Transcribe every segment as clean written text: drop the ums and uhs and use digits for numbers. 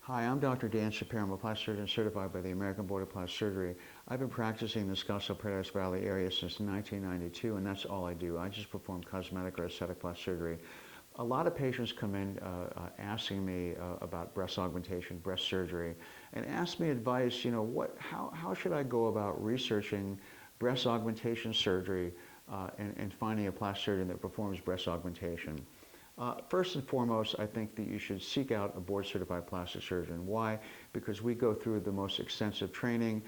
Hi, I'm Dr. Dan Shapiro. I'm a plastic surgeon certified by the American Board of Plastic Surgery. I've been practicing in the Scottsdale Paradise Valley area since 1992, and that's all I do. I just perform cosmetic or aesthetic plastic surgery. A lot of patients come in asking me about breast augmentation, breast surgery, and ask me advice, how should I go about researching breast augmentation surgery and finding a plastic surgeon that performs breast augmentation. First and foremost, I think that you should seek out a board-certified plastic surgeon. Why? Because we go through the most extensive training,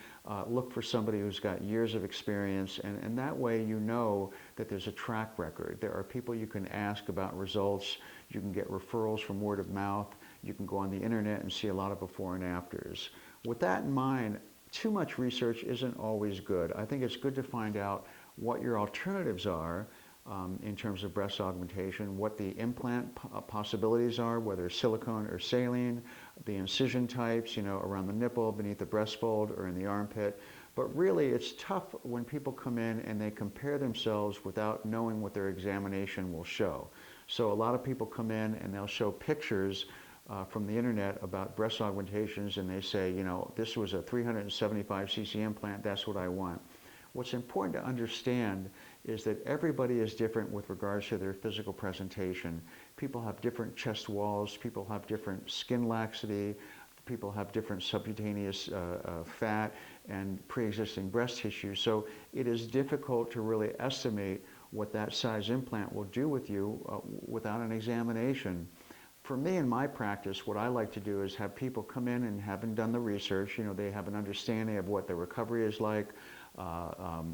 look for somebody who's got years of experience, and that way you know that there's a track record. There are people you can ask about results, you can get referrals from word of mouth, you can go on the internet and see a lot of before and afters. With that in mind, too much research isn't always good. I think it's good to find out what your alternatives are in terms of breast augmentation, what the implant possibilities are, whether silicone or saline, the incision types, around the nipple, beneath the breastfold, or in the armpit. But really, it's tough when people come in and they compare themselves without knowing what their examination will show. So a lot of people come in and they'll show pictures from the internet about breast augmentations, and they say, this was a 375 cc implant, that's what I want. What's important to understand is that everybody is different with regards to their physical presentation. People have different chest walls, people have different skin laxity, people have different subcutaneous fat and pre-existing breast tissue. So it is difficult to really estimate what that size implant will do with you without an examination. For me in my practice, what I like to do is have people come in and having done the research, they have an understanding of what the recovery is like,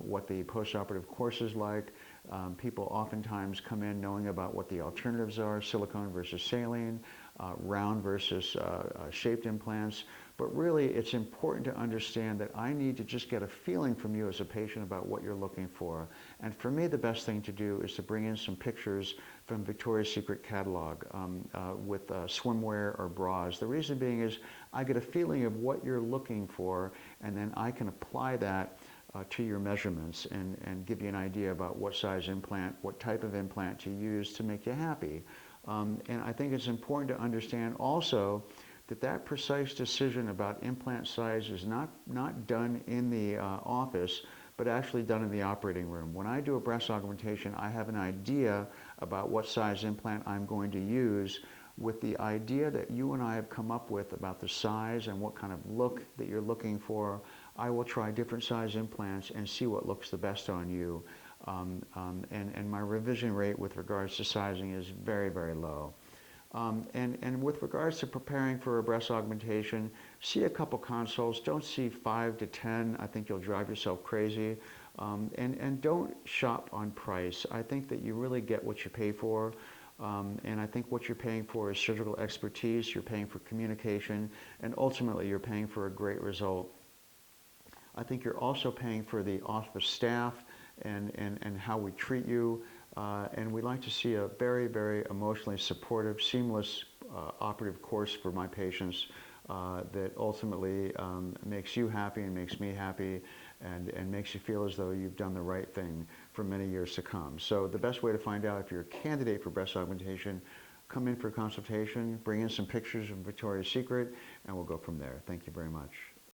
what the postoperative course is like. People oftentimes come in knowing about what the alternatives are, silicone versus saline, round versus shaped implants. But really, it's important to understand that I need to just get a feeling from you as a patient about what you're looking for. And for me, the best thing to do is to bring in some pictures from Victoria's Secret catalog with swimwear or bras. The reason being is I get a feeling of what you're looking for, and then I can apply that to your measurements and give you an idea about what size implant, what type of implant to use to make you happy. And I think it's important to understand also that precise decision about implant size is not done in the office, but actually done in the operating room. When I do a breast augmentation, I have an idea about what size implant I'm going to use, with the idea that you and I have come up with about the size and what kind of look that you're looking for. I will try different size implants and see what looks the best on you. And my revision rate with regards to sizing is very, very low. And with regards to preparing for a breast augmentation, see a couple consults. Don't see 5 to 10. I think you'll drive yourself crazy. And don't shop on price. I think that you really get what you pay for. And I think what you're paying for is surgical expertise, you're paying for communication, and ultimately you're paying for a great result. I think you're also paying for the office staff and how we treat you. And we like to see a very, very emotionally supportive, seamless operative course for my patients that ultimately makes you happy and makes me happy and makes you feel as though you've done the right thing for many years to come. So the best way to find out if you're a candidate for breast augmentation, come in for a consultation, bring in some pictures of Victoria's Secret, and we'll go from there. Thank you very much.